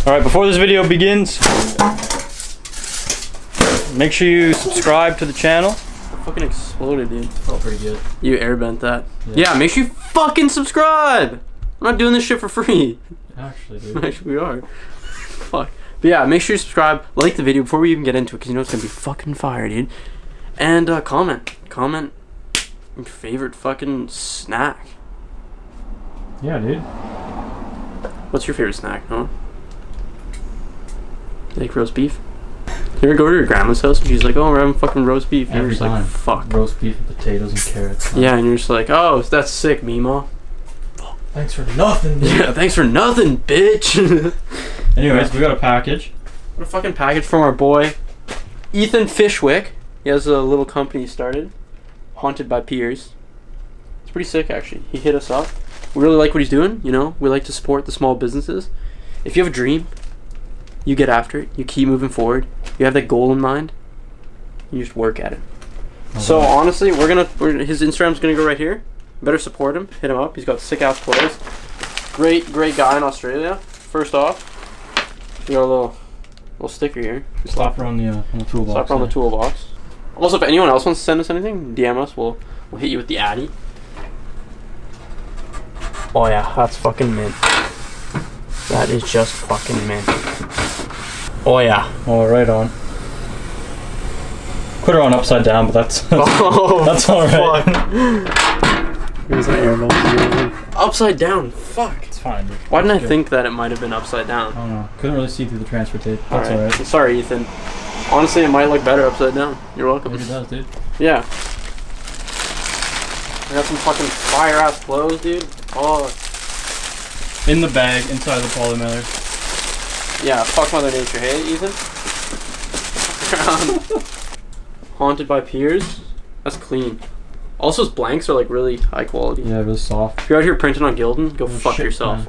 Alright, before this video begins, make sure you subscribe to the channel. It fucking exploded, dude. Oh, pretty good. You airbent that. Yeah, make sure you fucking subscribe! I'm not doing this shit for free. Actually, dude. Actually, we are. Fuck. But yeah, make sure you subscribe, like the video before we even get into it, because you know it's gonna be fucking fire, dude. And comment. Comment your favorite fucking snack. Yeah, dude. What's your favorite snack, huh? You like roast beef? You ever go to your grandma's house and she's like, oh, we're having fucking roast beef. And you're just like, fuck. Roast beef with potatoes and carrots. Yeah, and you're just like, oh, that's sick, Mima. Thanks for nothing, dude. Yeah, thanks for nothing, bitch. Anyways, we got a package. What a fucking package from our boy, Ethan Fishwick. He has a little company he started, Haunted by Peers. It's pretty sick, actually. He hit us up. We really like what he's doing, you know? We like to support the small businesses. If you have a dream, you get after it. You keep moving forward. You have that goal in mind. You just work at it. Okay. So honestly, his Instagram's gonna go right here. Better support him. Hit him up. He's got sick ass clothes. Great guy in Australia. First off, we got a little sticker here. Slap her on the toolbox. Slap her on the toolbox. Also, if anyone else wants to send us anything, DM us. We'll hit you with the Addy. Oh yeah, that's fucking mint. That is just fucking mint. Oh yeah. Oh, right on. Put her on upside down, but that's that's alright. Here's an air bubble. Upside down. Fuck. It's fine, dude. Why didn't I think that it might have been upside down? I don't know. Couldn't really see through the transfer tape. That's alright. Sorry, Ethan. Honestly, it might look better upside down. You're welcome. I think it does, dude. Yeah. I got some fucking fire ass clothes, dude. Oh. In the bag, inside the poly mailer. Yeah, fuck Mother Nature, hey, Ethan? Haunted by Peers. That's clean. Also, his blanks are like really high quality. Yeah, really soft. If you're out here printing on Gildan, go fuck yourself. Man.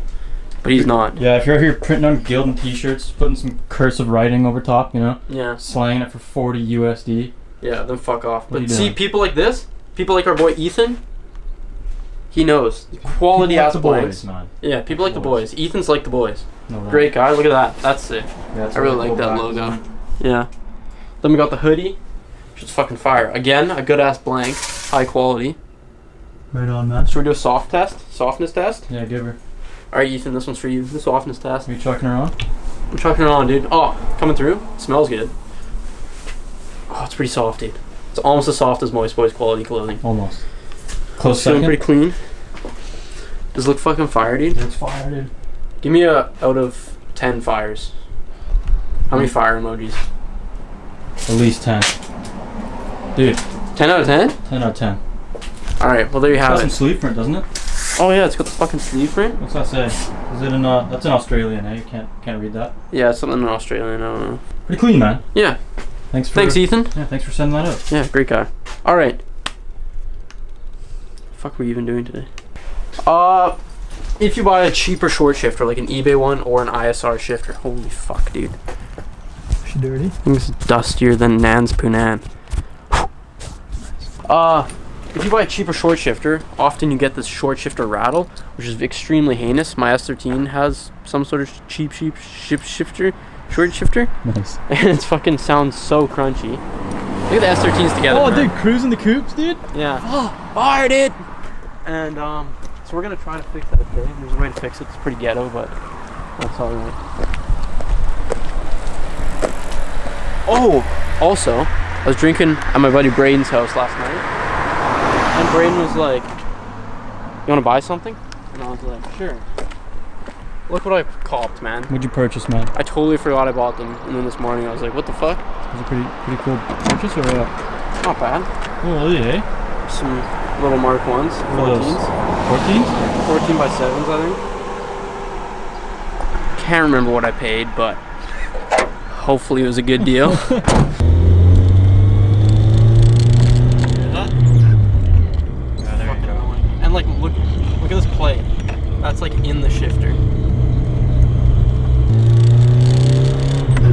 But he's not. Yeah, if you're out here printing on Gildan t-shirts, putting some cursive writing over top, you know? Yeah. Slanging it for 40 USD. Yeah, then fuck off. But see, people like this, people like our boy Ethan, he knows. Quality ass blanks. Man. Yeah, people like the boys. Ethan's like the boys. No, great guy. Look at that. That's sick. Yeah, I really like that logo. Yeah. Then we got the hoodie. Which is fucking fire. Again, a good ass blank. High quality. Right on, man. Should we do a softness test? Yeah, give her. Alright, Ethan, this one's for you. The softness test. Are you chucking her on? I'm chucking her on, dude. Oh, coming through. Smells good. Oh, it's pretty soft, dude. It's almost as soft as Moist Boys quality clothing. Almost. Close second. Feeling pretty clean. Does it look fucking fire, dude? It's fire, dude. Give me a out of 10 fires. How many fire emojis? At least 10. Dude. 10 out of 10? 10 out of 10. Alright, well there you have it. It's got some sleeve print, doesn't it? Oh yeah, it's got the fucking sleeve print. What's that say? Is it in that's in Australian, eh? You can't read that. Yeah, it's something in Australian, I don't know. Pretty clean, man. Yeah. Thanks, Ethan. Yeah, thanks for sending that out. Yeah, great guy. Alright. Fuck were you even doing today? If you buy a cheaper short shifter, like an eBay one or an ISR shifter, holy fuck, dude. Is she dirty? It's dustier than Nan's Poonan. If you buy a cheaper short shifter, often you get this short shifter Rattle, which is extremely heinous. My S13 has some sort of cheap short shifter. Nice. And it fucking sounds so crunchy. Look at the S13s together. Oh, man. dude, cruising the coops, dude. Yeah. Oh, fire, dude. And so we're gonna try to fix that today. There's a way to fix it. It's pretty ghetto, but that's alright. Oh, also, I was drinking at my buddy Braden's house last night, and Braden was like, "You want to buy something?" And I was like, "Sure." Look what I copped, man. What'd you purchase, man? I totally forgot I bought them, and then this morning I was like, "What the fuck?" Was it pretty cool purchase or what? Not bad. Oh, really, eh? Some little Mark ones. 14s. 14s? 14 by 7s, I think. Can't remember what I paid, but hopefully it was a good deal. And like, look at this plate. That's like in the shifter.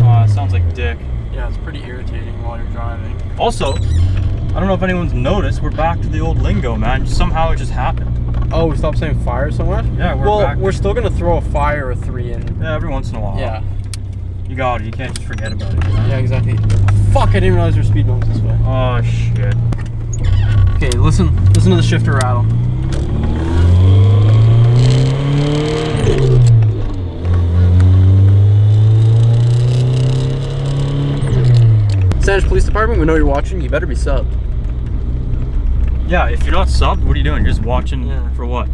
Oh, it sounds like dick. Yeah, it's pretty irritating while you're driving. Also, I don't know if anyone's noticed, we're back to the old lingo, man. Somehow it just happened. Oh, we stopped saying fire so much? Yeah, we're still gonna throw a fire or 3 in. Yeah, every once in a while. Yeah. You got it. You can't just forget about it. You know? Yeah, exactly. Fuck, I didn't realize there's speed bumps this way. Oh shit. Okay, listen to the shifter rattle. Sandwich Police Department, we know you're watching. You better be subbed. Yeah, if you're not subbed, what are you doing? You're just watching for what?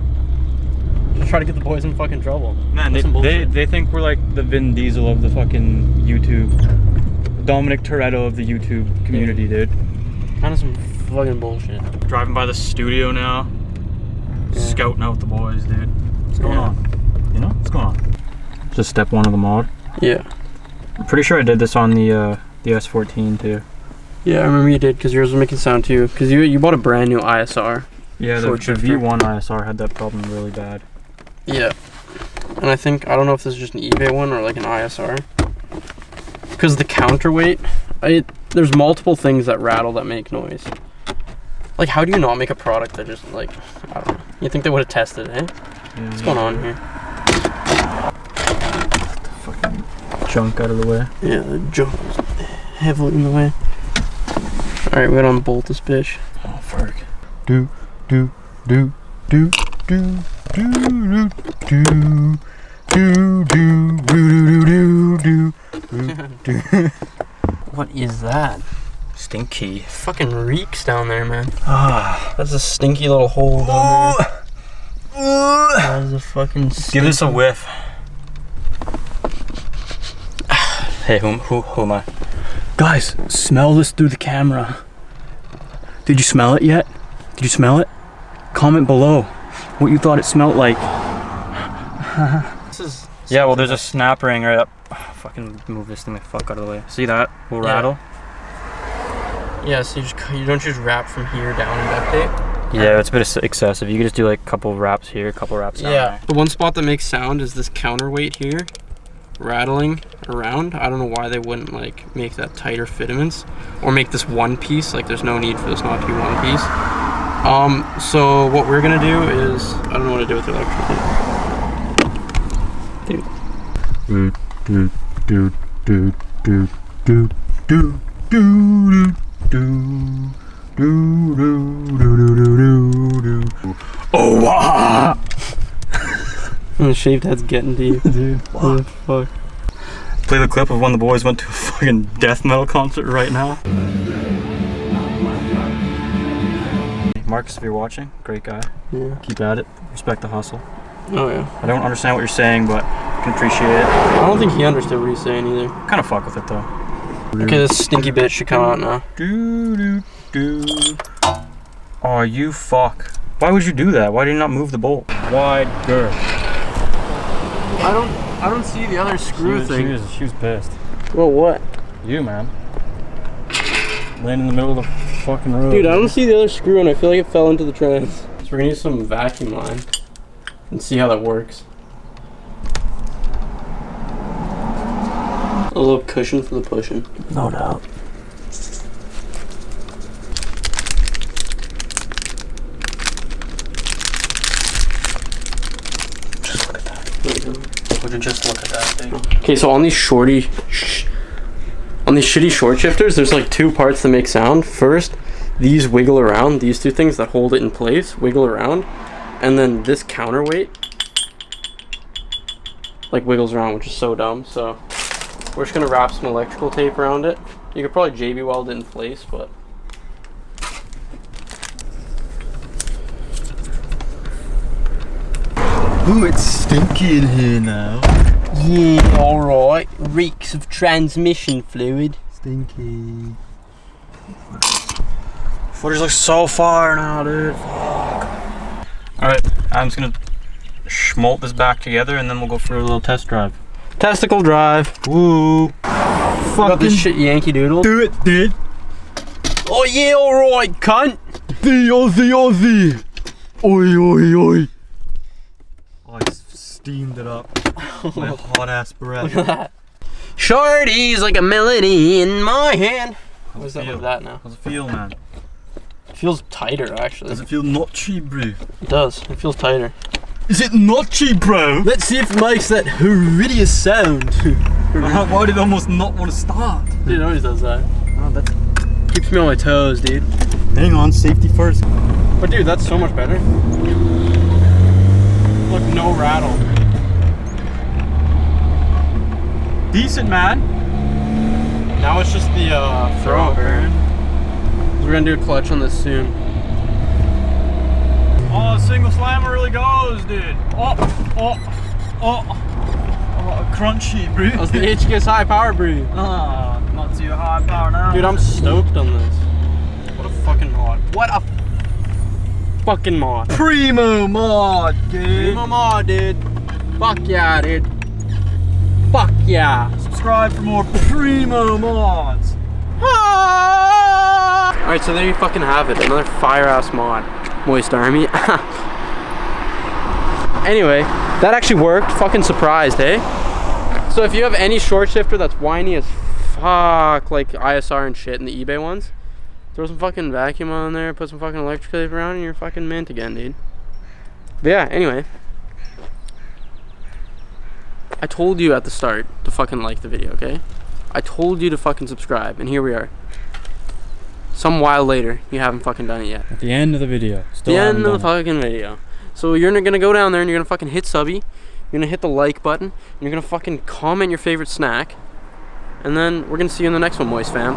Just try to get the boys in fucking trouble. Man, they think we're like the Vin Diesel of the fucking YouTube, Dominic Toretto of the YouTube community, dude. Kind of some fucking bullshit. Driving by the studio now, scouting out the boys, dude. What's going on? You know, what's going on? Just step 1 of the mod. Yeah. I'm pretty sure I did this on the S14 too. Yeah, I remember you did, because yours was making sound too. Because you bought a brand new ISR. Yeah, the V1 ISR had that problem really bad. Yeah. And I don't know if this is just an eBay one or like an ISR. Because the counterweight, there's multiple things that rattle that make noise. Like, how do you not make a product that just, like, I don't know. You think they would have tested it, eh? Yeah, What's going on here? Fucking junk out of the way. Yeah, the junk is heavily in the way. Alright, we gotta unbolt this bitch. Oh, fuck. What is that? Stinky. Fucking reeks down there, man. Ah, That's a stinky little hole down there. That is a fucking give this a whiff. Hey, who am I? Guys, smell this through the camera. Did you smell it yet? Did you smell it? Comment below what you thought it smelled like. Yeah, well, there's a snap ring right up. Oh, fucking move this thing the fuck out of the way. See that? Will rattle. Yeah, so you don't just wrap from here down and duct tape. Yeah, it's a bit excessive. You could just do like a couple wraps here, a couple wraps down there. The one spot that makes sound is this counterweight here, rattling around. I don't know why they wouldn't like make that tighter fittments or make this one piece. Like, there's no need for this not to be one piece. So what we're gonna do is, I don't know what to do with the electrical tape. Oh, wow. The shaved head's getting to you, dude. What the fuck? Play the clip of when the boys went to a fucking death metal concert right now. Marcus, if you're watching, great guy. Yeah. Keep at it. Respect the hustle. Oh yeah. I don't understand what you're saying, but I can appreciate it. I don't think he understood what he's saying either. Kind of fuck with it though. Okay, this stinky bitch should come out now. Oh, you fuck. Why would you do that? Why did you not move the bolt? Wide girth. I don't see the other screw thing. She was pissed. Well, what? You, man. Laying in the middle of the fucking road. Dude, I don't see the other screw and I feel like it fell into the trans. So we're gonna use some vacuum line and see how that works. A little cushion for the pushing. No doubt. Just look at that. Would you just look at that thing? Okay, so on these shitty short shifters, there's like 2 parts that make sound. First, these wiggle around, these 2 things that hold it in place, wiggle around. And then this counterweight, like, wiggles around, which is so dumb. So we're just gonna wrap some electrical tape around it. You could probably JB weld it in place, but Ooh, it's stinky in here now. yeah, alright. Reeks of transmission fluid. Stinky. Footage looks so far now, dude. Fuck. Alright, I'm just gonna schmolt this back together and then we'll go for a little test drive. Testicle drive. Woo! Got this shit Yankee Doodle. Do it, dude. Oh yeah, alright, cunt. The Aussie. Oi, oi, oi. Oh, I steamed it up. My hot ass breath. Look at that. Shorty's like a melody in my hand. How's that feel? like that now? How's it feel, man? Feels tighter, actually. Does it feel notchy, bro? It does. It feels tighter. Is it notchy, bro? Let's see if it makes that horrendous sound. Why did it almost not want to start? Dude, it always does that. Oh, that Keeps me on my toes, dude. Hang on, safety first. But dude, that's so much better. Look, no rattle. Decent, man. Now it's just the throw burn. We're gonna do a clutch on this soon. Oh, single slammer really goes, dude. Oh, crunchy, bro. That's the HKS high power brew. Ah, not too high power now. Dude, I'm stoked on this. What a fucking mod. What a fucking mod. Primo mod, dude. Primo mod, dude. Fuck yeah, dude. Fuck yeah. Subscribe for more primo mods. Alright, so there you fucking have it. Another fire-ass mod. Moist Army. Anyway, that actually worked. Fucking surprised, eh? So if you have any short shifter that's whiny as fuck, like ISR and shit and the eBay ones, throw some fucking vacuum on there, put some fucking electric tape around, and you're fucking mint again, dude. But yeah, anyway. I told you at the start to fucking like the video, okay? I told you to fucking subscribe, and here we are. Some while later, you haven't fucking done it yet. At the end of the video. Still The haven't end of the done it. fucking video. So you're gonna go down there and you're gonna fucking hit subby. You're gonna hit the like button. And you're gonna fucking comment your favorite snack. And then we're gonna see you in the next one, Moist fam.